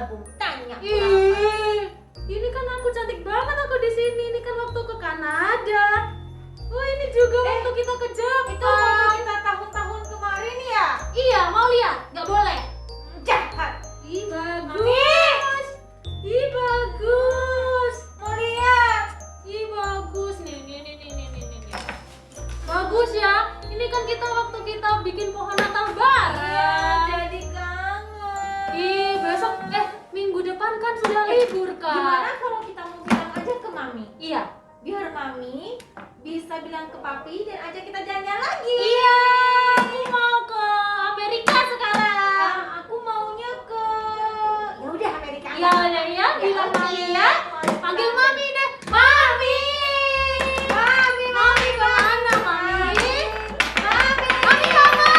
gabung. Tanya aku apa? Ih, ini kan aku cantik banget aku di sini. Ini kan waktu ke Kanada. Oh, ini juga waktu kita ke Jepang. Itu foto kita tahun-tahun kemarin ya? Iya, mau lihat? Nggak boleh. Jahat. Ih, bagus. Mami! Ih, bagus. Mau lihat? Ih, bagus. Nih. Bagus ya. Ini kan kita waktu kita bikin pohon Natal bareng. Jadi kangen. Ih, besok minggu depan kan sudah libur kan. Gimana kalau kita mau bilang aja ke Mami? Iya. Biar Mami bisa bilang ke Papi dan ajak kita jalan-jalan lagi. Iya, aku mau ke Amerika sekarang. Aku maunya ke ya udah Amerika. Iya, ya, bilang Mami ya. Panggil Mami deh. Mami. Mami kemana, Mami? Mami mama.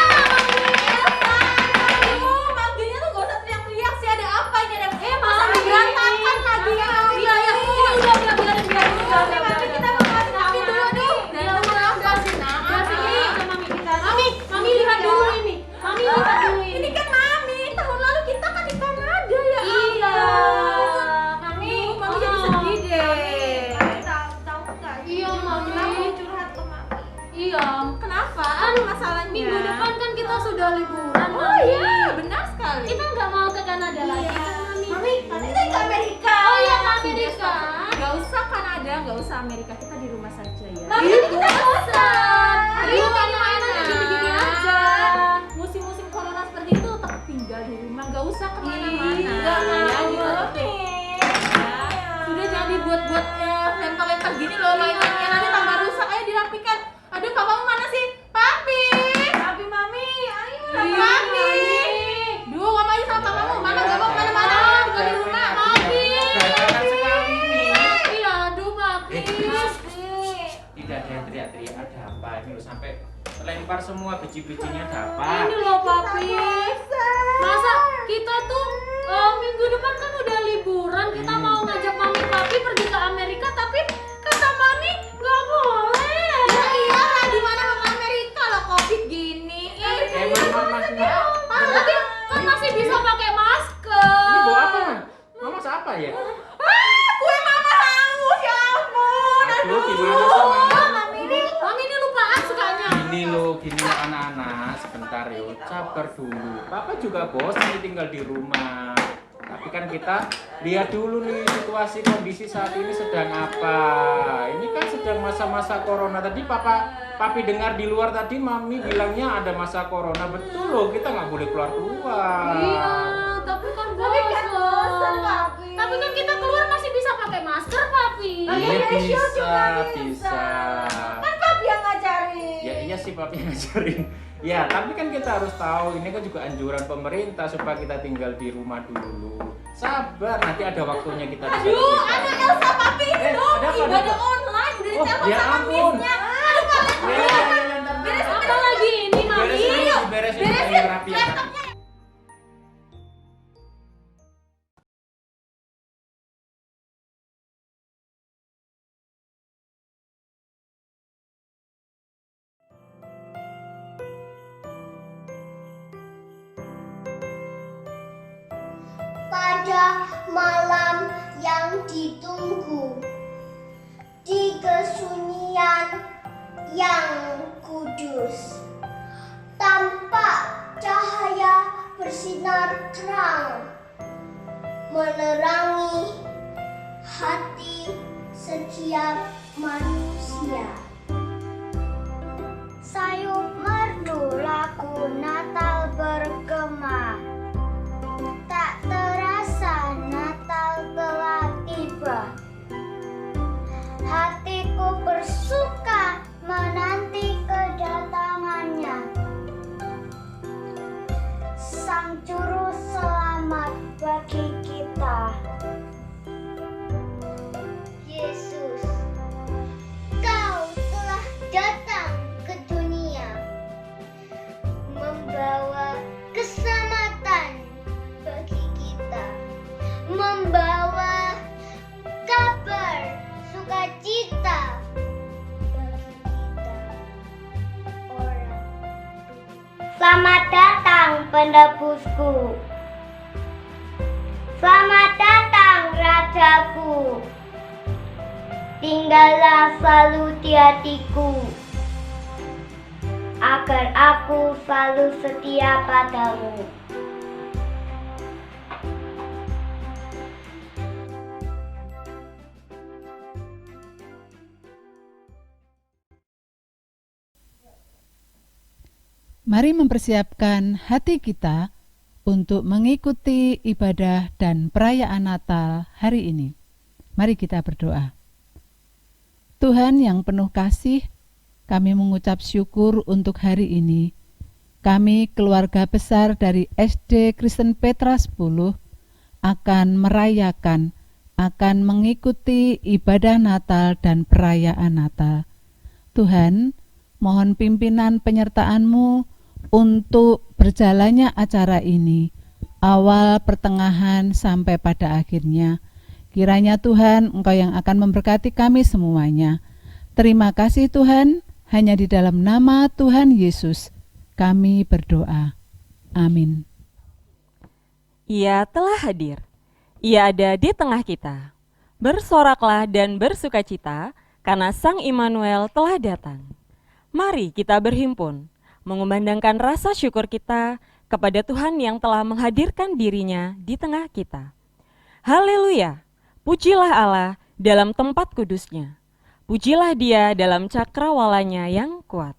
Manggilnya tuh gak usah teriak-teriak sih, ada apa ini? Ada Mami berantakan lagi ya. Iya, ini udah biarin. Mami, kita mau kasih Mami dulu dong. Mami lihat dulu ini. Mami lihat dulu Ini ini. kan Mami, tahun lalu kita kan di Kanada ya. Iya. Mami jadi sedih deh. Mami tahu nggak? Iya, Mami. Mami curhat ke Mami. Iya. Kenapa? Kan Apa masalahnya? Minggu depan kan kita sudah liburan. Oh Mami. iya, benar sekali. Kita nggak mau ke Kanada lagi Iya. kan, Mami? Mami, kita ke Amerika. Oh iya, ke Amerika. Gak usah Kanada, gak usah Amerika, kita di rumah saja ya. Mami, kita bosan. Ayo Ayo main-main main-main aja begini aja. aja. Musim-musim corona seperti itu tetap tinggal di rumah, gak usah kemana-mana. Nggak mau. Ya, gitu. Sudah jangan dibuat-buat lempar-lempar gini loh mainannya, nanti tambah rusak. Ayo dirapikan. Aduh, papamu mana sih? Papi. Papi, Mami, ayo. Papi. Duh, ngomong aja sama papamu. Mama gak mau kemana-mana, tinggal di rumah. Papi. Berantakan sekali ini. Iya, aduh, Papi. Tidak ada teriak-teriak, ada apa ini loh, sampai lempar semua biji-bijinya, ada apa? Ini loh, Papi. Masa kita tuh minggu depan kan udah liburan, kita mau ngajak Mami Papi pergi ke Amerika, tapi kata Mami nggak boleh. Ya iyalah, di mana mau ke Amerika lah Covid gini. Emang mama Tapi kan masih bisa pakai ini masker. bawa apa? Mama siapa ya? Kue mama hangus, ya ampun. Aduh, gimana sih mama? Mami ini lupaan sukanya. Gini loh, gini anak-anak, sebentar yuk, sabar dulu. Papa juga bosan nih tinggal di rumah. Tapi kan kita lihat dulu nih situasi kondisi saat ini sedang apa. Ini kan sedang masa-masa corona. Tadi Papi dengar di luar tadi Mami bilangnya ada masa corona. Betul loh, kita nggak boleh keluar. Iya, tapi kan bosan, Papi. Tapi kan kita keluar masih bisa pakai masker, Papi. Iya Iya, bisa. bisa. Kan Papi yang ngajarin. Ya iya sih Papi ngajarin. Ya tapi kan kita harus tahu ini kan juga anjuran pemerintah supaya kita tinggal di rumah dulu. Sabar, nanti ada waktunya kita bisa. Aduh, ada Elsa Papi Eh, dong, ada apa, ibadah ada apa? online udah Oh, ditelepon ya sama ampun. Miss-nya. Aduh, kalian Ya, ntar. Beres, Apa lagi ini, Mami? Beresin beresin yang rapi ya. laptopnya. Pada malam yang ditunggu, di kesunyian yang kudus, tampak cahaya bersinar terang, menerangi hati setiap manusia. Sayup merdu lagu Natal bergema, tak terasa Natal telah tiba. Hatiku bersuka menanti kedatangannya, Sang Juru Selamat bagi kita. Yesus, Kau telah datang ke dunia, membawa keselamatan bagi kita, membawa kabar sukacita bagi kita orang dunia. Selamat datang penebusku, Selamat datang, Rajaku. Tinggallah selalu di hatiku, agar aku selalu setia padamu. Mari mempersiapkan hati kita untuk mengikuti ibadah dan perayaan Natal hari ini. Mari kita berdoa. Tuhan yang penuh kasih, kami mengucap syukur untuk hari ini. Kami keluarga besar dari SD Kristen Petra 10 akan merayakan, akan mengikuti ibadah Natal dan perayaan Natal. Tuhan, mohon pimpinan penyertaan-Mu untuk berjalannya acara ini, awal, pertengahan, sampai pada akhirnya. Kiranya Tuhan, Engkau yang akan memberkati kami semuanya. Terima kasih Tuhan, hanya di dalam nama Tuhan Yesus kami berdoa. Amin. Ia telah hadir. Ia ada di tengah kita. Bersoraklah dan bersukacita, karena Sang Immanuel telah datang. Mari kita berhimpun, mengumandangkan rasa syukur kita kepada Tuhan yang telah menghadirkan dirinya di tengah kita. Haleluya, pujilah Allah dalam tempat kudusnya. Pujilah Dia dalam cakrawalanya yang kuat.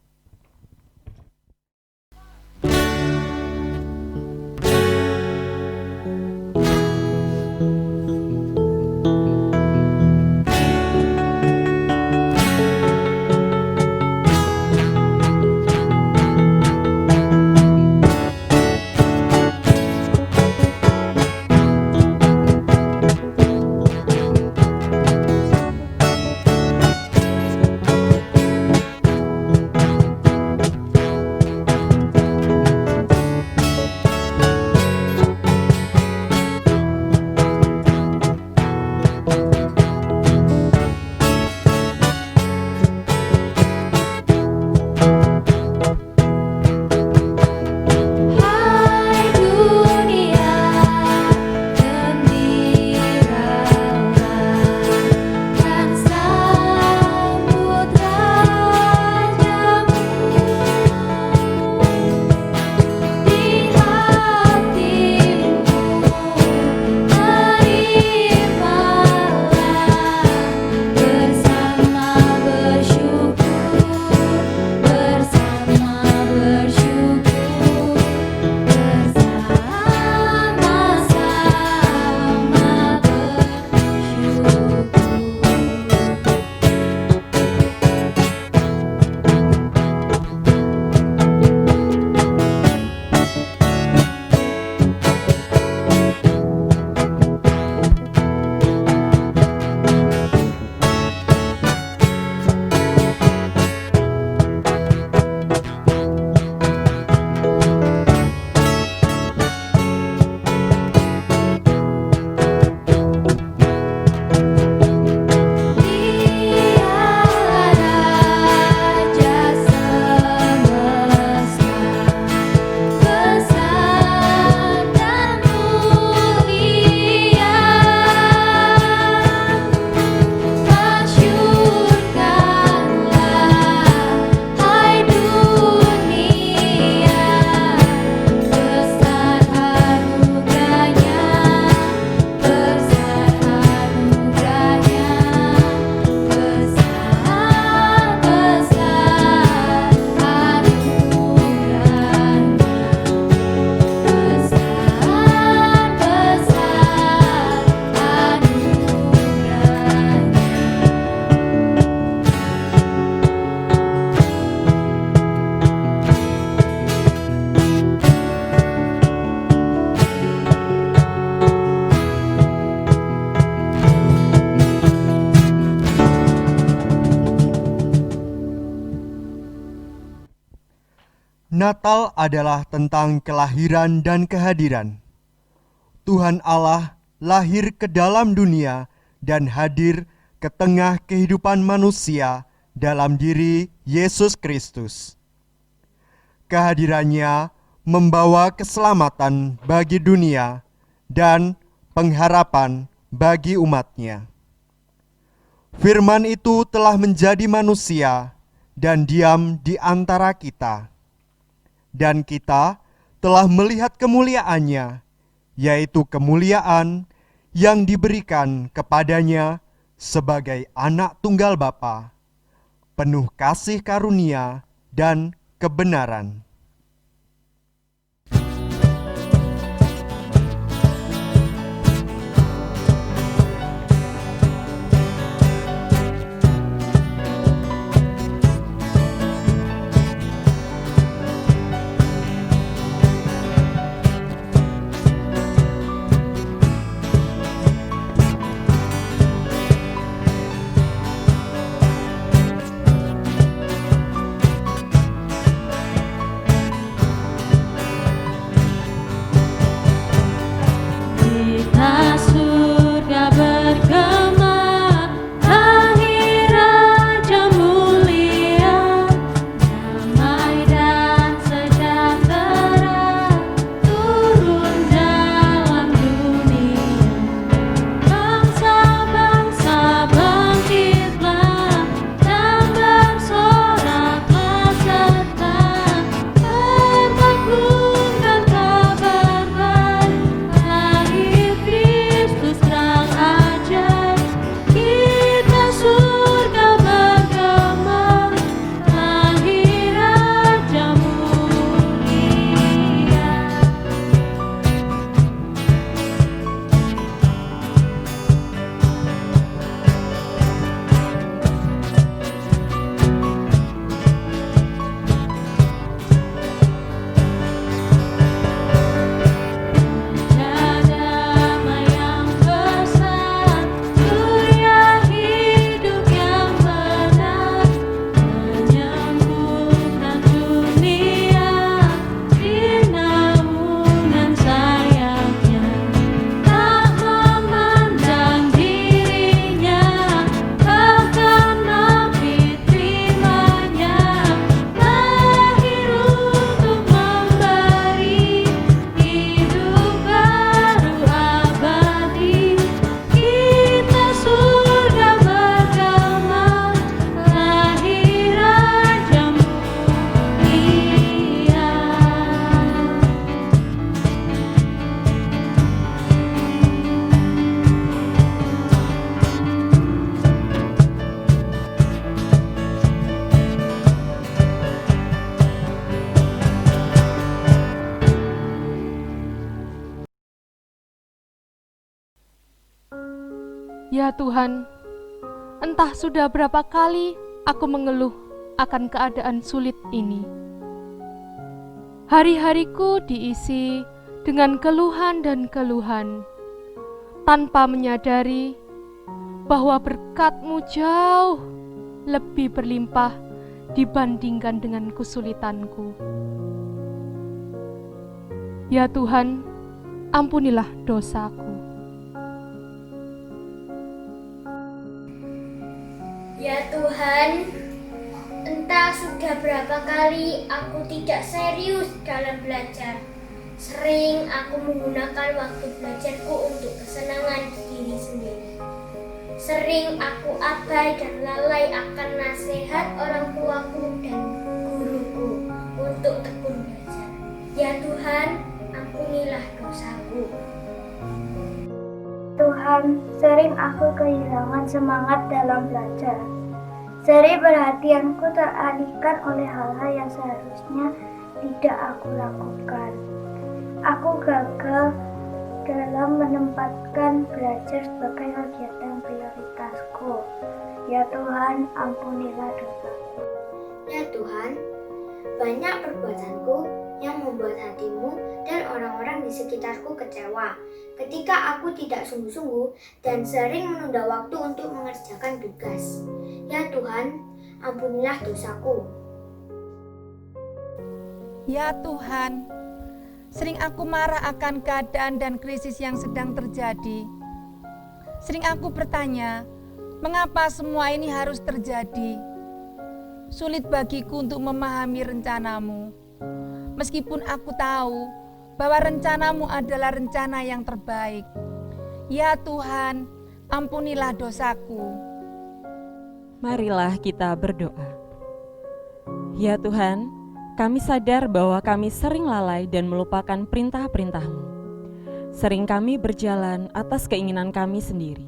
Natal adalah tentang kelahiran dan kehadiran. Tuhan Allah lahir ke dalam dunia dan hadir ke tengah kehidupan manusia dalam diri Yesus Kristus. Kehadirannya membawa keselamatan bagi dunia dan pengharapan bagi umatnya. Firman itu telah menjadi manusia dan diam di antara kita. Dan kita telah melihat kemuliaannya, yaitu kemuliaan yang diberikan kepadanya sebagai anak tunggal Bapa, penuh kasih karunia dan kebenaran. Ya Tuhan, entah sudah berapa kali aku mengeluh akan keadaan sulit ini. Hari-hariku diisi dengan keluhan dan keluhan, tanpa menyadari bahwa berkat-Mu jauh lebih berlimpah dibandingkan dengan kesulitanku. Ya Tuhan, ampunilah dosaku. Ya Tuhan, entah sudah berapa kali aku tidak serius dalam belajar. Sering aku menggunakan waktu belajarku untuk kesenangan diri sendiri. Sering aku abai dan lalai akan nasihat orang tuaku dan guruku untuk tekun belajar. Ya Tuhan, ampunilah dosaku. Tuhan, sering aku kehilangan semangat dalam belajar. Sering perhatianku teralihkan oleh hal-hal yang seharusnya tidak aku lakukan. Aku gagal dalam menempatkan belajar sebagai kegiatan prioritasku. Ya Tuhan, ampunilah dosaku. Ya Tuhan, banyak perbuatanku yang membuat hatimu dan orang-orang di sekitarku kecewa ketika aku tidak sungguh-sungguh dan sering menunda waktu untuk mengerjakan tugas. Ya Tuhan, ampunilah dosaku. Ya Tuhan, sering aku marah akan keadaan dan krisis yang sedang terjadi. Sering aku bertanya, mengapa semua ini harus terjadi? Sulit bagiku untuk memahami rencana-Mu. Meskipun aku tahu bahwa rencana-Mu adalah rencana yang terbaik. Ya Tuhan, ampunilah dosaku. Marilah kita berdoa. Ya Tuhan, kami sadar bahwa kami sering lalai dan melupakan perintah-perintah-Mu. Sering kami berjalan atas keinginan kami sendiri.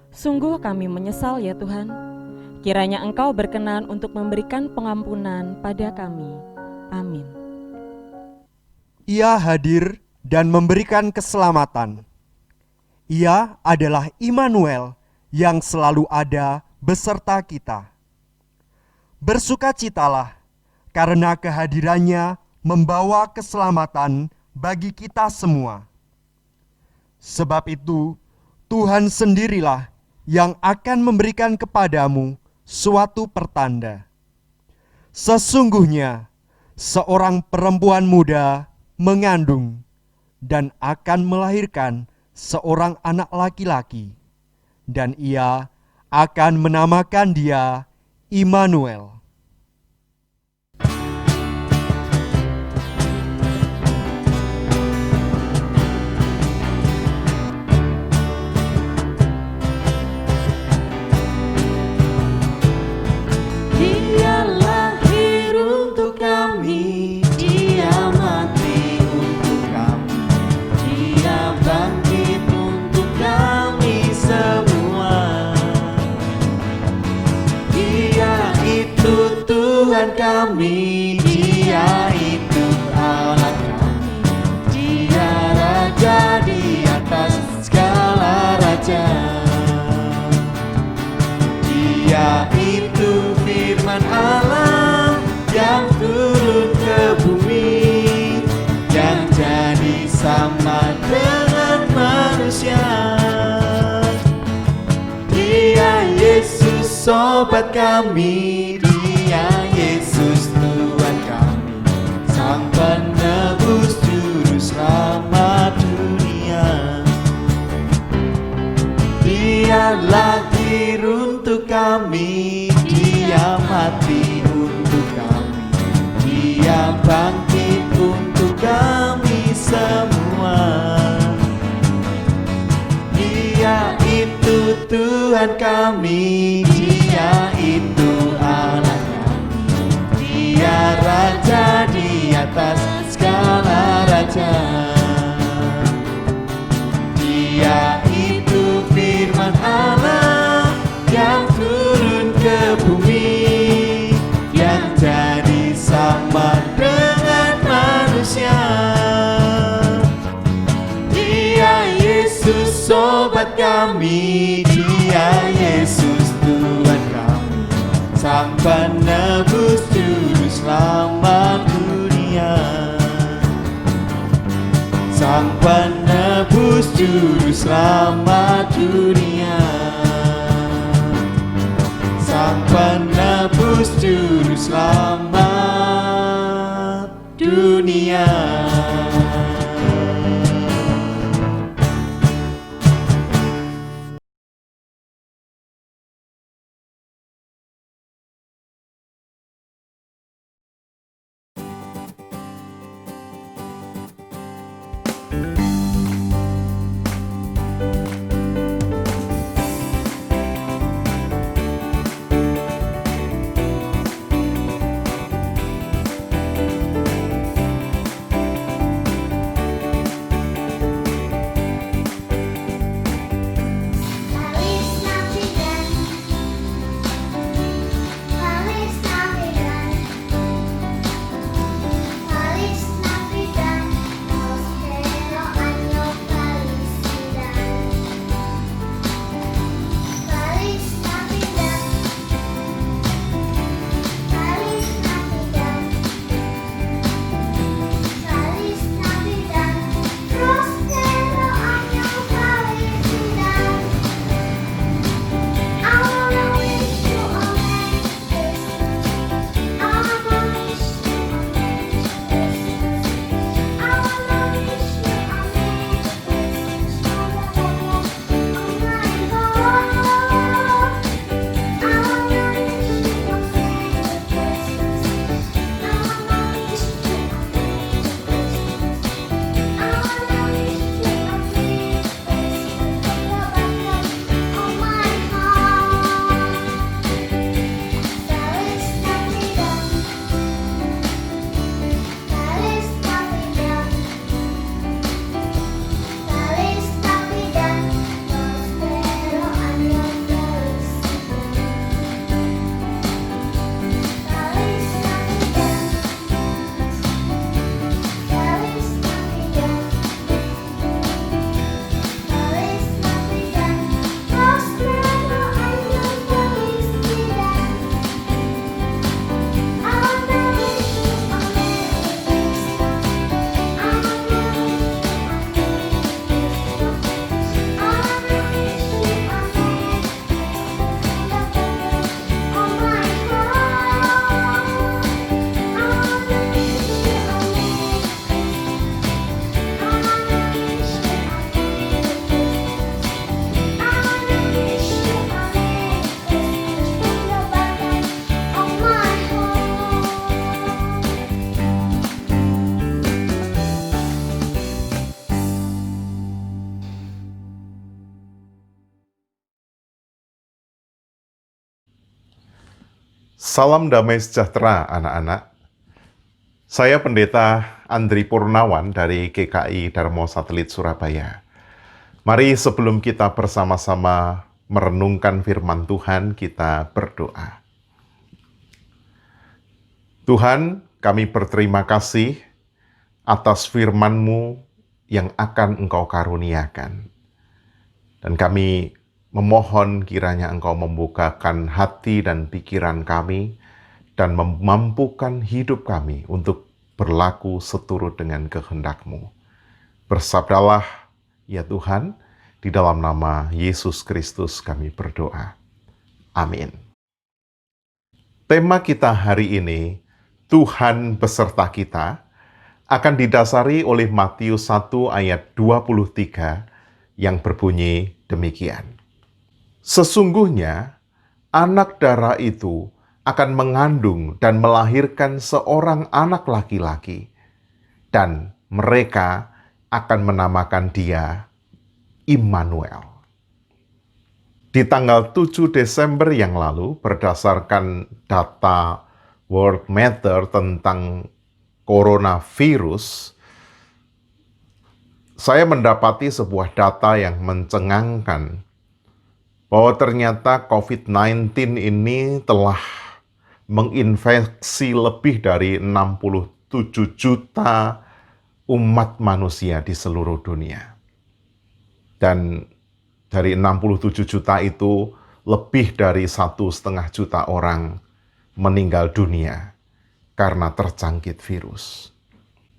Sungguh kami menyesal ya Tuhan. Kiranya Engkau berkenan untuk memberikan pengampunan pada kami. Amin. Ia hadir dan memberikan keselamatan. Ia adalah Immanuel yang selalu ada beserta kita. Bersukacitalah karena kehadirannya membawa keselamatan bagi kita semua. Sebab itu, Tuhan sendirilah yang akan memberikan kepadamu suatu pertanda. Sesungguhnya, seorang perempuan muda mengandung dan akan melahirkan seorang anak laki-laki, dan ia akan menamakan dia Immanuel. Dia lahir untuk kami, Dia mati untuk kami, Dia bangkit untuk kami semua. Dia itu Tuhan kami, Dia itu Allah kami, Dia Raja di atas segala raja. Dia itu firman Allah yang turun ke bumi, yang jadi sama dengan manusia. Dia Yesus sobat kami, Dia Yesus Tuhan kami, Sang penebus juru selamat dunia. Dia lahir untuk kami, Dia mati untuk kami, Dia bangkit untuk kami semua. Dia itu Tuhan kami, Dia itu Allah kami, Dia Raja di atas segala raja. Dia itu firman Allah yang turun ke bumi, yang jadi sama dengan manusia. Dia Yesus sobat kami, Dia Yesus Tuhan kami, Sang penebus juru selamat dunia. Sang penebus juru selamat dunia. Sang penebus juru selamat dunia. Salam damai sejahtera anak-anak. Saya Pendeta Andri Purnawan dari GKI Darmo Satelit Surabaya. Mari sebelum kita bersama-sama merenungkan firman Tuhan, kita berdoa. Tuhan, kami berterima kasih atas firman-Mu yang akan Engkau karuniakan. Dan kami memohon kiranya Engkau membukakan hati dan pikiran kami dan memampukan hidup kami untuk berlaku seturut dengan kehendak-Mu. Bersabdalah, ya Tuhan, di dalam nama Yesus Kristus kami berdoa. Amin. Tema kita hari ini, Tuhan beserta kita, akan didasari oleh Matius 1 ayat 23 yang berbunyi demikian. Sesungguhnya, anak darah itu akan mengandung dan melahirkan seorang anak laki-laki, dan mereka akan menamakan dia Immanuel. Di tanggal 7 Desember yang lalu, berdasarkan data World Matter tentang coronavirus, saya mendapati sebuah data yang mencengangkan bahwa ternyata COVID-19 ini telah menginfeksi lebih dari 67 juta umat manusia di seluruh dunia. Dan dari 67 juta itu, lebih dari 1,5 juta orang meninggal dunia karena terjangkit virus.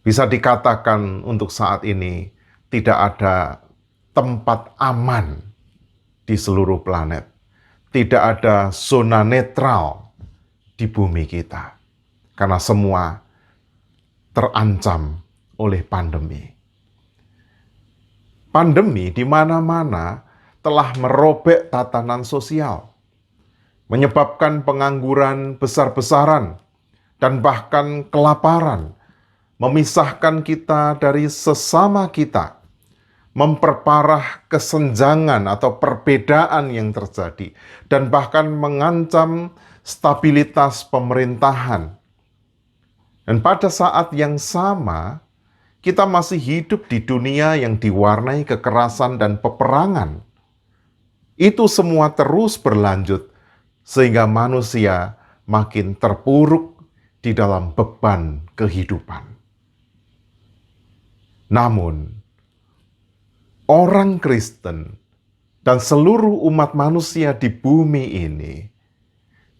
Bisa dikatakan untuk saat ini tidak ada tempat aman di seluruh planet. Tidak ada zona netral di bumi kita. Karena semua terancam oleh pandemi. Pandemi di mana-mana telah merobek tatanan sosial, menyebabkan pengangguran besar-besaran, dan bahkan kelaparan, memisahkan kita dari sesama kita, memperparah kesenjangan atau perbedaan yang terjadi, dan bahkan mengancam stabilitas pemerintahan. Dan pada saat yang sama, kita masih hidup di dunia yang diwarnai kekerasan dan peperangan. Itu semua terus berlanjut, sehingga manusia makin terpuruk di dalam beban kehidupan. Namun, orang Kristen dan seluruh umat manusia di bumi ini,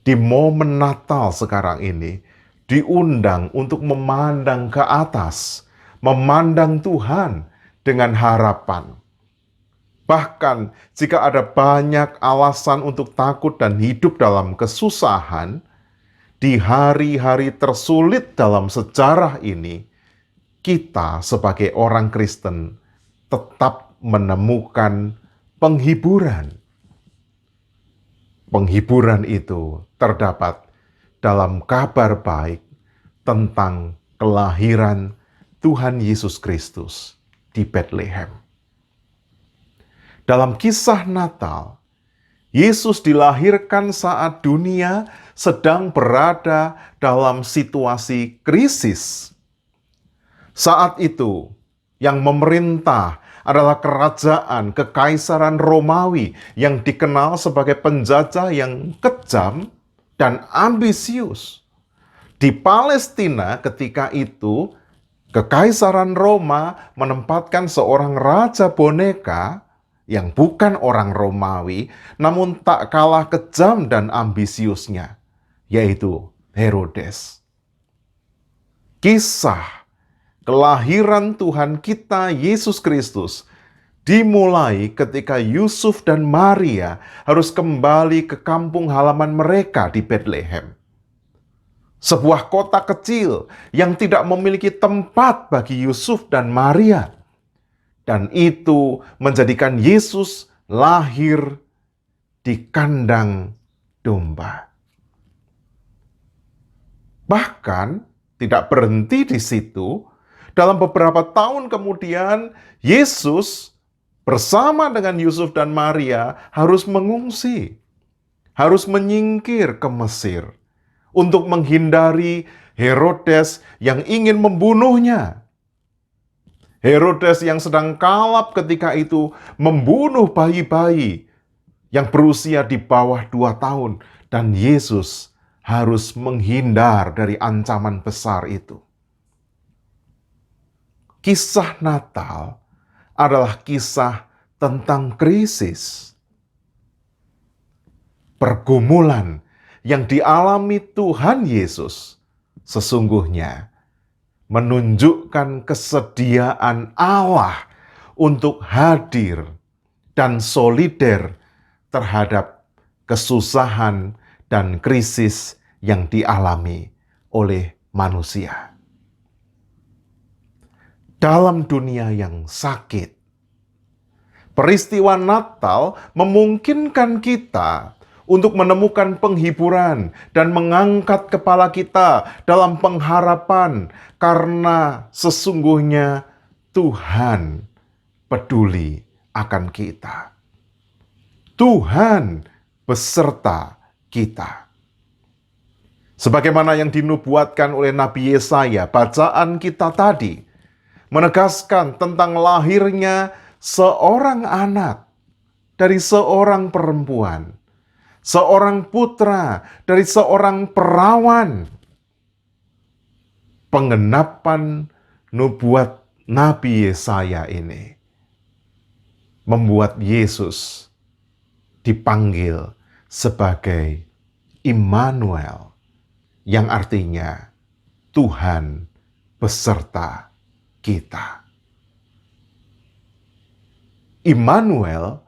di momen Natal sekarang ini, diundang untuk memandang ke atas, memandang Tuhan dengan harapan. Bahkan jika ada banyak alasan untuk takut dan hidup dalam kesusahan, di hari-hari tersulit dalam sejarah ini, kita sebagai orang Kristen tetap menemukan penghiburan. Penghiburan itu terdapat dalam kabar baik tentang kelahiran Tuhan Yesus Kristus di Bethlehem. Dalam kisah Natal, Yesus dilahirkan saat dunia sedang berada dalam situasi krisis. Saat itu, yang memerintah adalah kerajaan Kekaisaran Romawi yang dikenal sebagai penjajah yang kejam dan ambisius. Di Palestina ketika itu, Kekaisaran Roma menempatkan seorang raja boneka yang bukan orang Romawi, namun tak kalah kejam dan ambisiusnya, yaitu Herodes. Kisah kelahiran Tuhan kita Yesus Kristus dimulai ketika Yusuf dan Maria harus kembali ke kampung halaman mereka di Bethlehem. Sebuah kota kecil yang tidak memiliki tempat bagi Yusuf dan Maria. Dan itu menjadikan Yesus lahir di kandang domba. Bahkan tidak berhenti di situ. Dalam beberapa tahun kemudian, Yesus bersama dengan Yusuf dan Maria harus mengungsi, harus menyingkir ke Mesir, untuk menghindari Herodes yang ingin membunuhnya. Herodes yang sedang kalap ketika itu membunuh bayi-bayi yang berusia di bawah 2 tahun, dan Yesus harus menghindar dari ancaman besar itu. Kisah Natal adalah kisah tentang krisis, pergumulan yang dialami Tuhan Yesus sesungguhnya menunjukkan kesediaan Allah untuk hadir dan solider terhadap kesusahan dan krisis yang dialami oleh manusia. Dalam dunia yang sakit, peristiwa Natal memungkinkan kita untuk menemukan penghiburan dan mengangkat kepala kita dalam pengharapan, karena sesungguhnya Tuhan peduli akan kita. Tuhan beserta kita. Sebagaimana yang dinubuatkan oleh Nabi Yesaya, bacaan kita tadi menegaskan tentang lahirnya seorang anak dari seorang perempuan, seorang putra dari seorang perawan. Penggenapan nubuat Nabi Yesaya ini membuat Yesus dipanggil sebagai Immanuel, yang artinya Tuhan beserta kita. Immanuel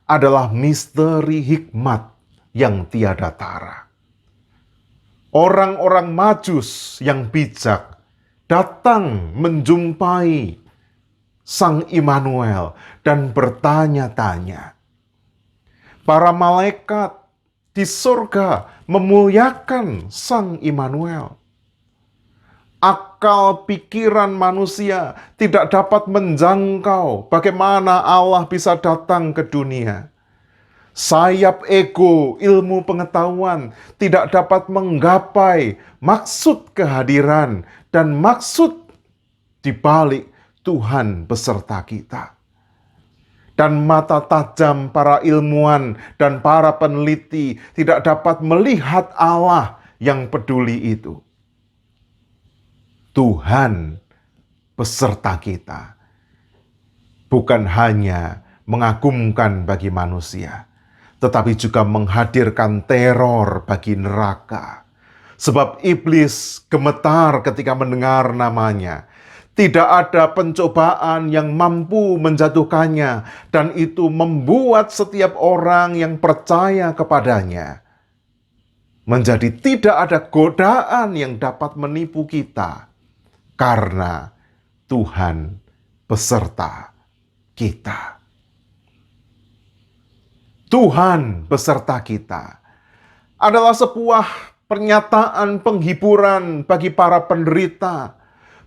adalah misteri hikmat yang tiada tara. Orang-orang Majus yang bijak datang menjumpai Sang Immanuel dan bertanya-tanya. Para malaikat di surga memuliakan Sang Immanuel. Akal pikiran manusia tidak dapat menjangkau bagaimana Allah bisa datang ke dunia. Sayap ego, ilmu pengetahuan tidak dapat menggapai maksud kehadiran dan maksud di balik Tuhan beserta kita. Dan mata tajam para ilmuwan dan para peneliti tidak dapat melihat Allah yang peduli itu. Tuhan beserta kita bukan hanya mengagumkan bagi manusia, tetapi juga menghadirkan teror bagi neraka. Sebab iblis gemetar ketika mendengar namanya. Tidak ada pencobaan yang mampu menjatuhkannya, dan itu membuat setiap orang yang percaya kepadanya menjadi tidak ada godaan yang dapat menipu kita, karena Tuhan beserta kita. Tuhan beserta kita adalah sebuah pernyataan penghiburan bagi para penderita,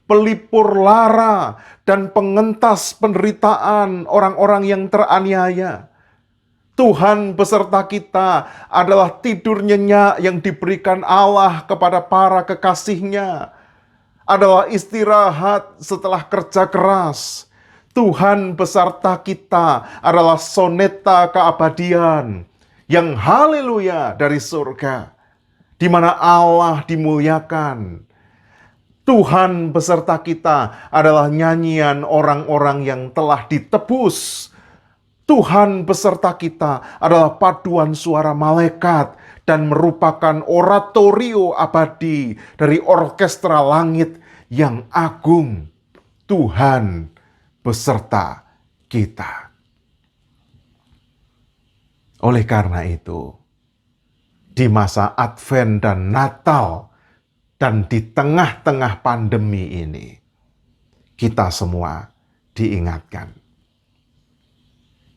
pelipur lara, dan pengentas penderitaan orang-orang yang teraniaya. Tuhan beserta kita adalah tidur nyenyak yang diberikan Allah kepada para kekasihnya, adalah istirahat setelah kerja keras. Tuhan beserta kita adalah soneta keabadian yang haleluya dari surga, di mana Allah dimuliakan. Tuhan beserta kita adalah nyanyian orang-orang yang telah ditebus. Tuhan beserta kita adalah paduan suara malaikat dan merupakan oratorio abadi dari orkestra langit yang agung. Tuhan beserta kita. Oleh karena itu, di masa Advent dan Natal, dan di tengah-tengah pandemi ini, kita semua diingatkan.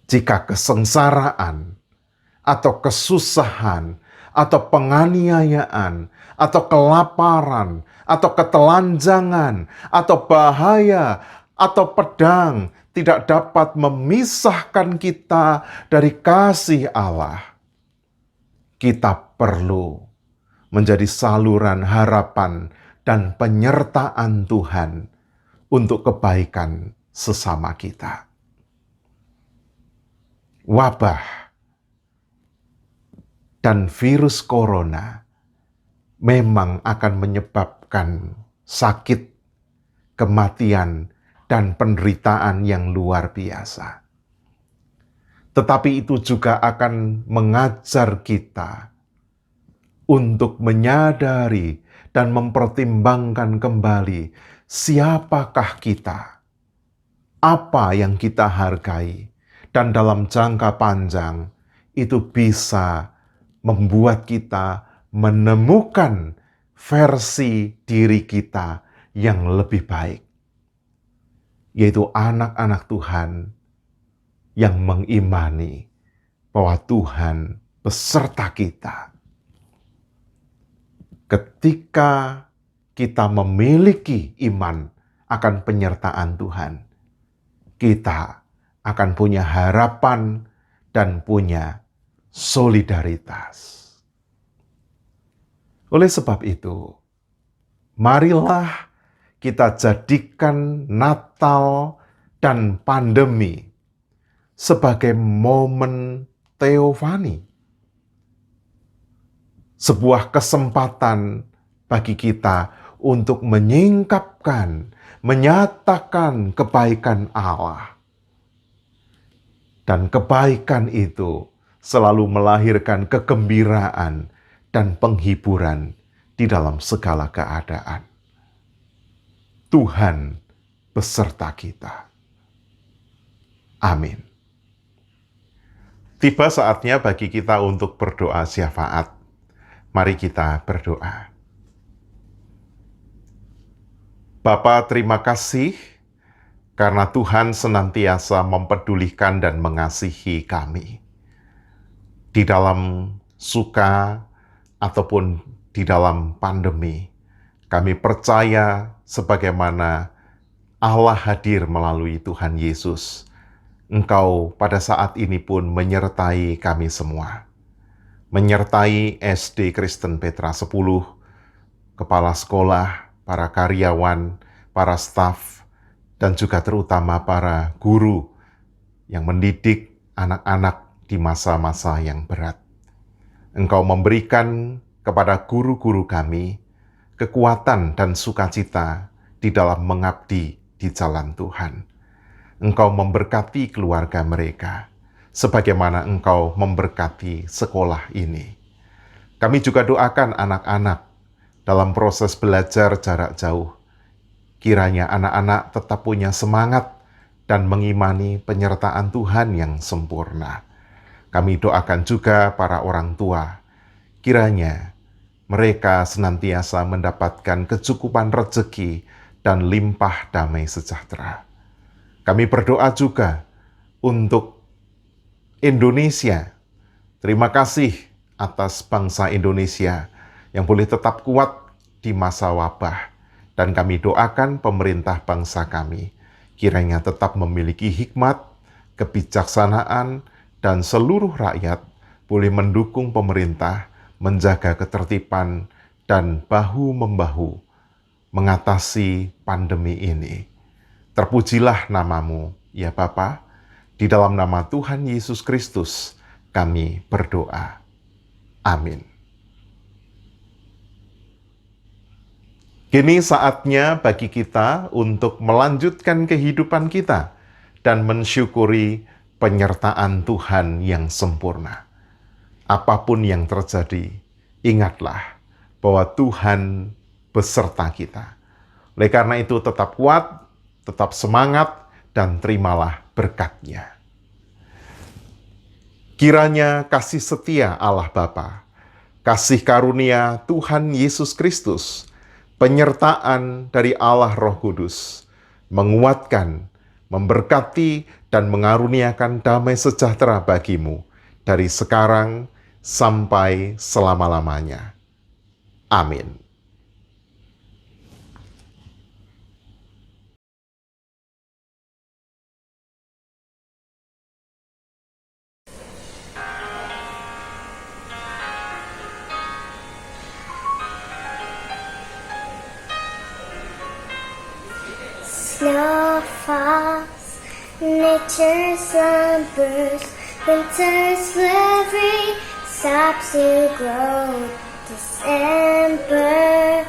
Jika kesengsaraan, atau kesusahan, atau penganiayaan, atau kelaparan, atau ketelanjangan, atau bahaya, atau pedang tidak dapat memisahkan kita dari kasih Allah, kita perlu menjadi saluran harapan dan penyertaan Tuhan untuk kebaikan sesama kita. Wabah dan virus corona memang akan menyebabkan sakit, kematian, dan penderitaan yang luar biasa. Tetapi itu juga akan mengajar kita untuk menyadari dan mempertimbangkan kembali siapakah kita, apa yang kita hargai, dan dalam jangka panjang itu bisa membuat kita menemukan versi diri kita yang lebih baik, yaitu anak-anak Tuhan yang mengimani bahwa Tuhan beserta kita. Ketika kita memiliki iman akan penyertaan Tuhan, kita akan punya harapan dan punya solidaritas. Oleh sebab itu, marilah kita jadikan Natal dan pandemi sebagai momen teofani, sebuah kesempatan bagi kita untuk menyingkapkan, menyatakan kebaikan Allah. Dan kebaikan itu selalu melahirkan kegembiraan dan penghiburan di dalam segala keadaan. Tuhan beserta kita. Amin. Tiba saatnya bagi kita untuk berdoa syafaat. Mari kita berdoa. Bapa, terima kasih karena Tuhan senantiasa mempedulikan dan mengasihi kami. Di dalam suka ataupun di dalam pandemi, kami percaya sebagaimana Allah hadir melalui Tuhan Yesus. Engkau pada saat ini pun menyertai kami semua. Menyertai SD Kristen Petra 10, kepala sekolah, para karyawan, para staf, dan juga terutama para guru yang mendidik anak-anak di masa-masa yang berat. Engkau memberikan kepada guru-guru kami kekuatan dan sukacita di dalam mengabdi di jalan Tuhan. Engkau memberkati keluarga mereka, sebagaimana Engkau memberkati sekolah ini. Kami juga doakan anak-anak dalam proses belajar jarak jauh. Kiranya anak-anak tetap punya semangat dan mengimani penyertaan Tuhan yang sempurna. Kami doakan juga para orang tua, kiranya mereka senantiasa mendapatkan kecukupan rezeki dan limpah damai sejahtera. Kami berdoa juga untuk Indonesia. Terima kasih atas bangsa Indonesia yang boleh tetap kuat di masa wabah. Dan kami doakan pemerintah bangsa kami, kiranya tetap memiliki hikmat, kebijaksanaan, dan seluruh rakyat boleh mendukung pemerintah, menjaga ketertiban, dan bahu-membahu mengatasi pandemi ini. Terpujilah namamu, ya Bapa, di dalam nama Tuhan Yesus Kristus kami berdoa. Amin. Kini saatnya bagi kita untuk melanjutkan kehidupan kita dan mensyukuri penyertaan Tuhan yang sempurna. Apapun yang terjadi, ingatlah bahwa Tuhan beserta kita. Oleh karena itu tetap kuat, tetap semangat, dan terimalah berkat-Nya. Kiranya kasih setia Allah Bapa, kasih karunia Tuhan Yesus Kristus, penyertaan dari Allah Roh Kudus, menguatkan, memberkati, dan mengaruniakan damai sejahtera bagimu dari sekarang sampai selama-lamanya. Amin. nature slumbers, winter's flurry stops to grow. December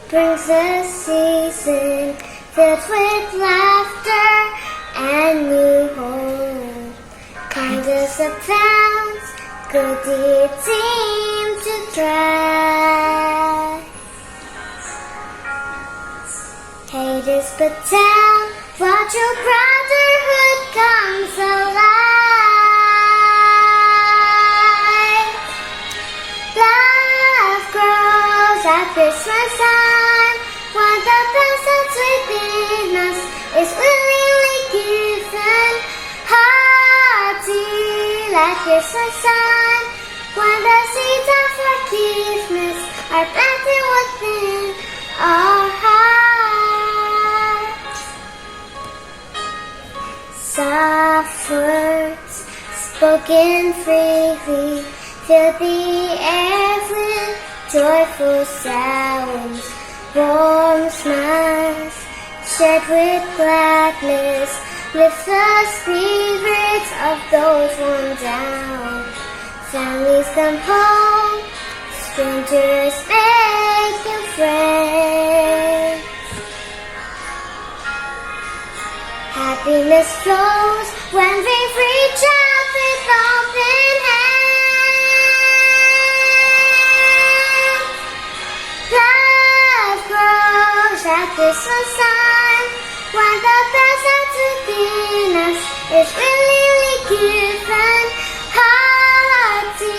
brings a season filled with laughter and new hope. Kindness abounds, good deeds seem to thrive. Hate is put down, but your brotherhood comes alive. Love grows at Christmas time, while the best that's within us is willingly given. Hearty like Christmas time, when the seeds of forgiveness are planted within our hearts. Soft words spoken freely fill the air with joyful sounds. Warm smiles shared with gladness lift the spirits of those worn down. Families come home, strangers make new friends. Happiness flows when we reach out with open hands. Love grows at Christmas time, when the best that's within us is willingly given. Hearty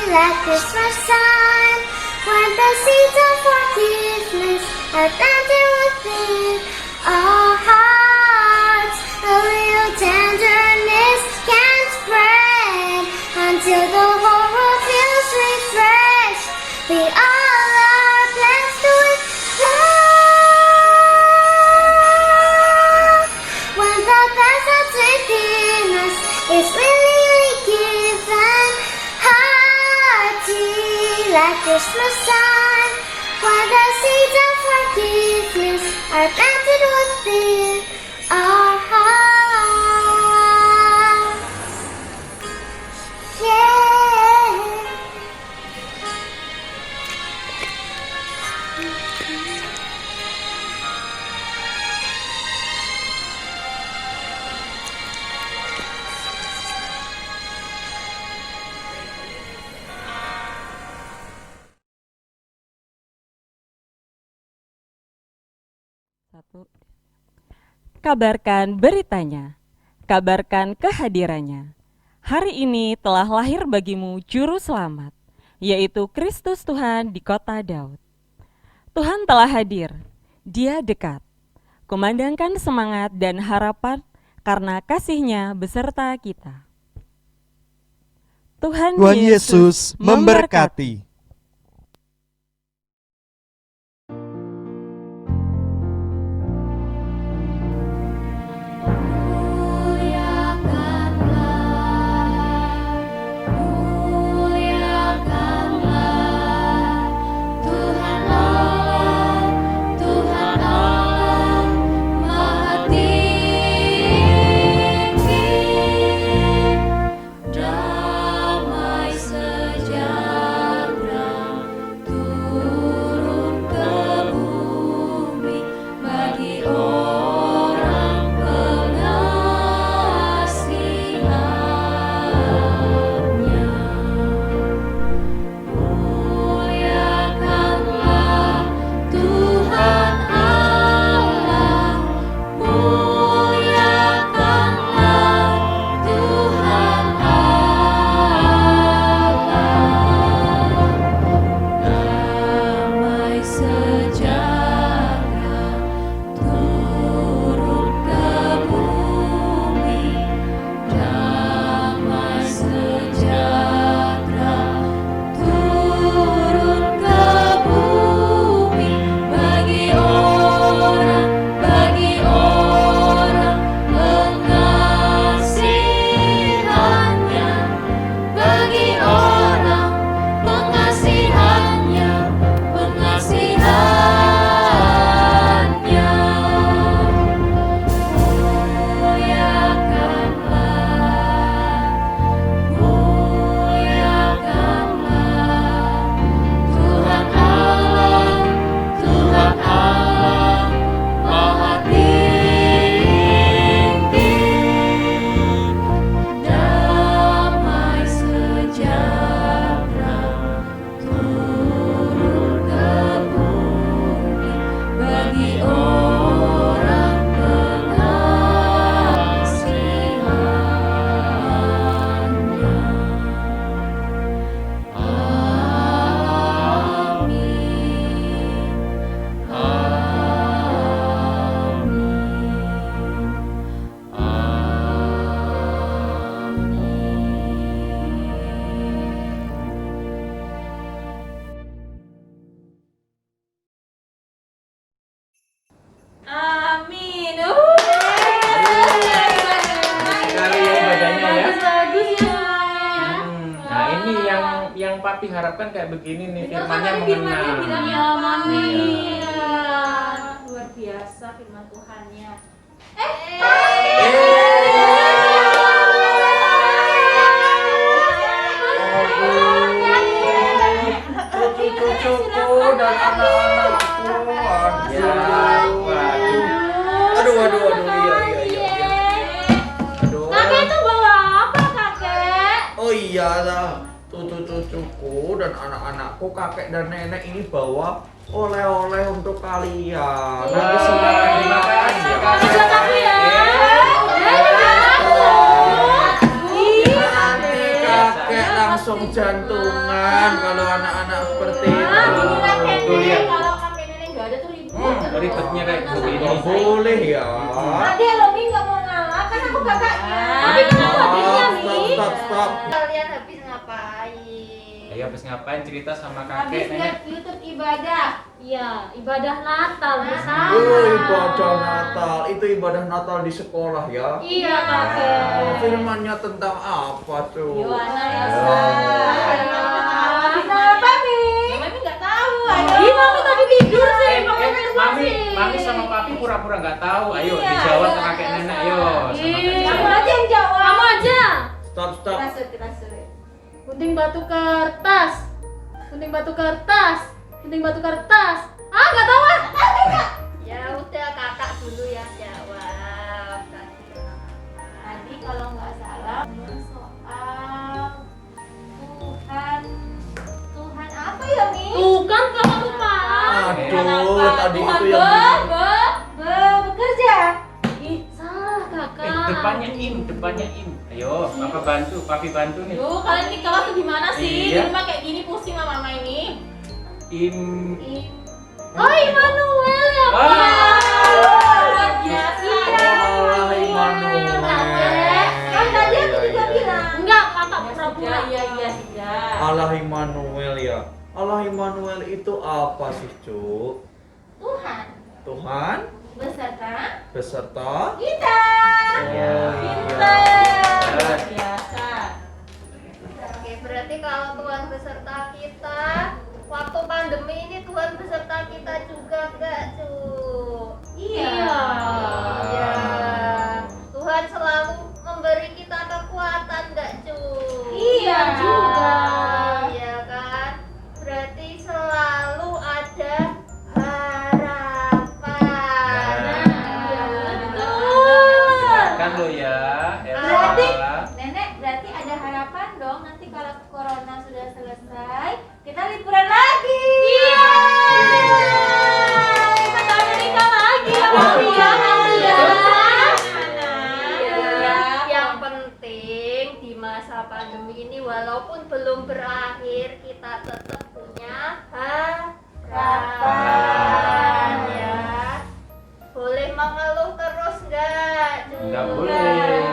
like Christmas time, when the seeds of forgiveness are planted within our hearts. A little tenderness can spread until the whole world feels refreshed. We all are blessed with love. When the best that's within us is willingly given. Hearty like Christmas time, while the seeds of forgiveness are planted within our hearts. Yeah. Kabarkan beritanya, kabarkan kehadirannya. Hari ini telah lahir bagimu Juru Selamat, yaitu Kristus Tuhan di kota Daud. Tuhan telah hadir, Dia dekat. Kumandangkan semangat dan harapan karena kasih-Nya beserta kita. Tuhan Yesus memberkati. Damai sejahtera kayaknya ya. Bagus ya semuanya. Nah ini yang papi harapkan kayak begini nih, Bener kan firmannya tadi firmannya mengena. bilang Iya, Mami. Iya. Luar biasa firman Tuhannya. Cucu-cucuku dan anak-anakku. Ya, waduh. Aduh, iya. Aduh. Kakek itu bawa apa kakek? Oh iya lah, cucu-cucuku dan anak-anakku, kakek dan nenek ini bawa oleh-oleh untuk kalian. Nanti silakan dimakan ya. Buat aku ya. Nanti kakek langsung jantungan kalau anak-anak seperti itu. Tuh lihat. Kalau kakek nenek nggak ada tuh ribut. Ribetnya kayak begini. Nggak boleh ya. Tadi Lomi nggak mau ngalah, kan aku kakaknya. Tapi kan aku adiknya nih. Stop. Kalian habis ngapain? Ayo habis ngapain cerita sama Habis kakek nenek? lihat YouTube ibadah. Iya, ibadah Natal bersama. Oh, ibadah Natal. Itu ibadah Natal di sekolah ya. Iya kakek. Oh, firmannya tentang apa tuh? Yohana Elsa. Bisa apa nih? Mami nggak tahu. Ayo. Ih, Mami tadi tidur sih. Makanya Mami sama papi pura-pura nggak tahu. Ayo dijawab ke kakek nenek. Ayo. Sama kakek. Kamu aja yang jawab. Kamu aja. Stop. Terasa. Gunting batu kertas. Gunting batu kertas. Gunting batu kertas. Ah, nggak tahu ah. Ya udah kakak dulu yang jawab. Tadi kalau nggak salah soal Tuhan apa ya Mi? Tuh kan kamu lupa. Aduh, tadi itu yang bekerja. Ih, salah kakak. Depannya im. Ayo, papa bantu, papi bantu nih. Duh, kalian di kelas tuh gimana sih? Iya. Di rumah kayak gini pusing sama mama ini. Im. Oh, Immanuel ya. Ah. Luar biasa. Allah Immanuel. Kan tadi aku juga bilang. Enggak, kakak pura-pura. Iya sudah. Allah Immanuel ya. Allah Immanuel itu apa sih, Cuk? Tuhan Tuhan beserta kita. kita. Luar biasa. Oke, berarti kalau Tuhan beserta kita, waktu pandemi ini Tuhan beserta kita juga enggak, Cu? Iya. Iya. Tuhan selalu memberi kita kekuatan enggak, Cu? Iya juga. Iya kan? Berarti selalu ada harapan. Kan lo ya. Berarti nenek berarti ada harapan dong nanti kalau corona sudah selesai kita liburan lagi. Iya. Kita ke Amerika lagi ya Mami ya. Yang penting di masa pandemi ini walaupun belum berakhir kita tetap punya harapan ya. Boleh mengeluh terus enggak? Nggak boleh.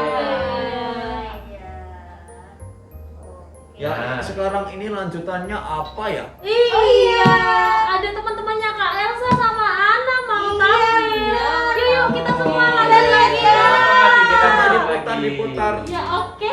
Ya, sekarang ini lanjutannya apa ya? Iya, ada teman-temannya Kak Elsa sama Ana mau tampil. Yuk kita semua lagi ya. Kita diputar. Ya oke.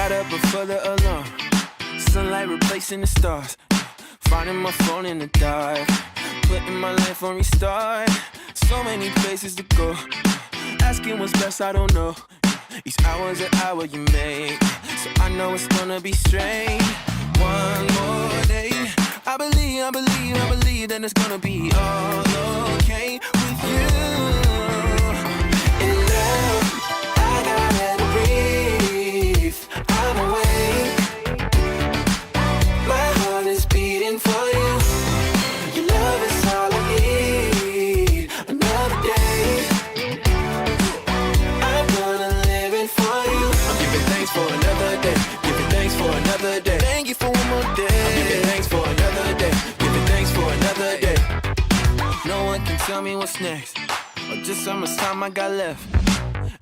Got up before the alarm. Sunlight replacing the stars. Finding my phone in the dark. Putting my life on restart. So many places to go. Asking what's best, I don't know. Each hour's an hour you make. So I know it's gonna be straight. One more day. I believe that it's gonna be all okay with you. In love, I gotta breathe. I'm awake. My heart is beating for you. Your love is all I need. Another day, I'm gonna live it for you. I'm giving thanks for another day. Giving thanks for another day. Thank you for one more day. I'm giving thanks for another day. Giving thanks for another day. No one can tell me what's next, or just how much time I got left.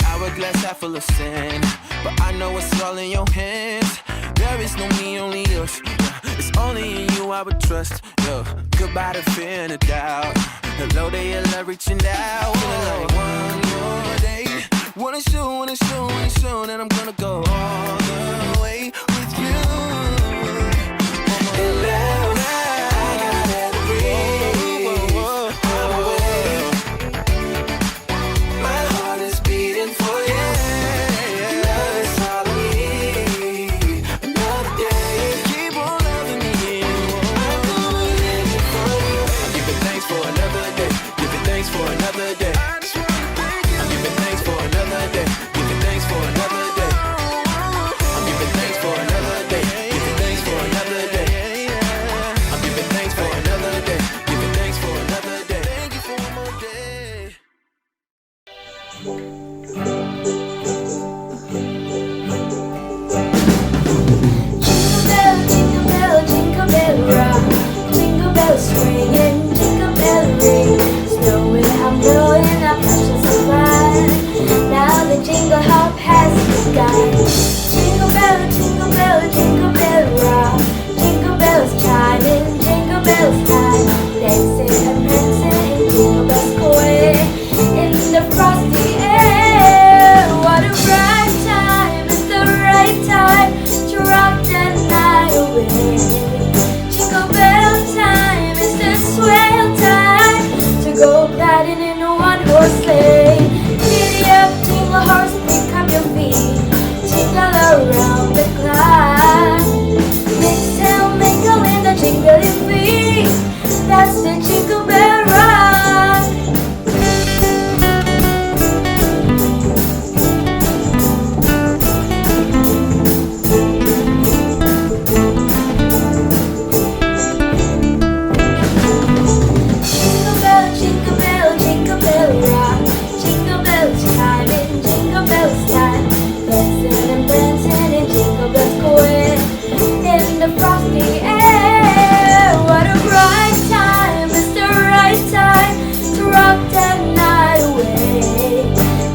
Hourglass half full of sand, but I know it's all in your hands. There is no me, only us. It's only in you I would trust. Yo, goodbye to fear and a doubt. Hello to your love reaching out. Feeling like one more day. Wanna show that I'm gonna go all the way with you. In love, I gotta breathe. I'm awake. My heart is beating for you. Love is all I need. Another day, keep on loving me. I'm gonna live it for you. I'm giving thanks for another day. Giving thanks for another day. I'm giving thanks for another day. Giving thanks for another day. I'm giving thanks for another day. Giving thanks for another day. I'm giving thanks for another day. Giving thanks for another day. Thank you for one more day. Jingle bell rock. Jingle bells swing and jingle bell ring. Snowing, I'm blowing up passions of fun. Now the jingle hop has begun. Jingle bell rock. Jingle bells chiming, jingle bells time. Dancing and prancing in jingle bell square. In the frosty air, what a bright time! It's the right time to rock the night away. Jingle bell time is the swell time to go gliding in a one-horse sleigh. Giddy up, jingle horse, pick up your feet. Jingle around the clock. Mix and mingle in the jingling feet. That's the jingle bell rock. Jingle bell rock. Jingle bells chiming, jingle bells time. Dancing and prancing in jingle bell square. In the frosty air, what a bright time! It's the right time to rock that night away.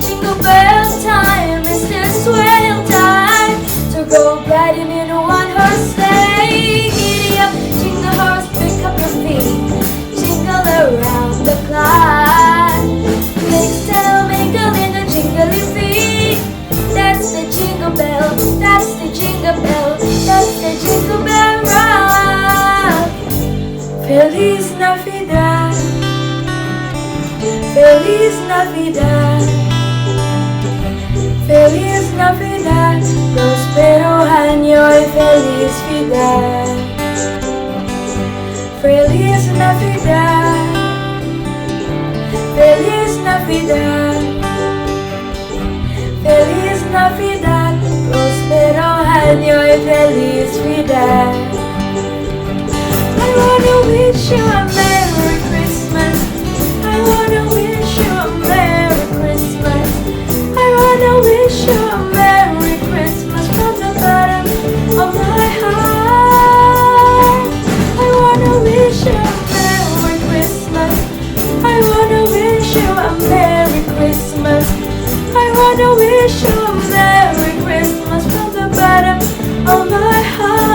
Jingle bell time is the swell time to go gliding in a one-horse sleigh. Giddy up, jingle horse, pick up your feet. Jingle around the clock. Mix and mingle in the jingly feet. That's the jingle bell. That's the jingle bell. That's the jingle bell rock. Feliz Navidad. Feliz Navidad. Feliz Navidad. Prospero año y feliz vida. Feliz Navidad. Feliz Navidad. Feliz Navidad. Prospero año y feliz vida. I wanna wish you a Merry Christmas. I wanna wish you a Merry Christmas. I wanna wish you a Merry Christmas from the bottom of my heart. I wanna wish you a Merry Christmas. I wanna wish you a Merry Christmas. I wanna wish you a Merry Christmas from the bottom of my heart.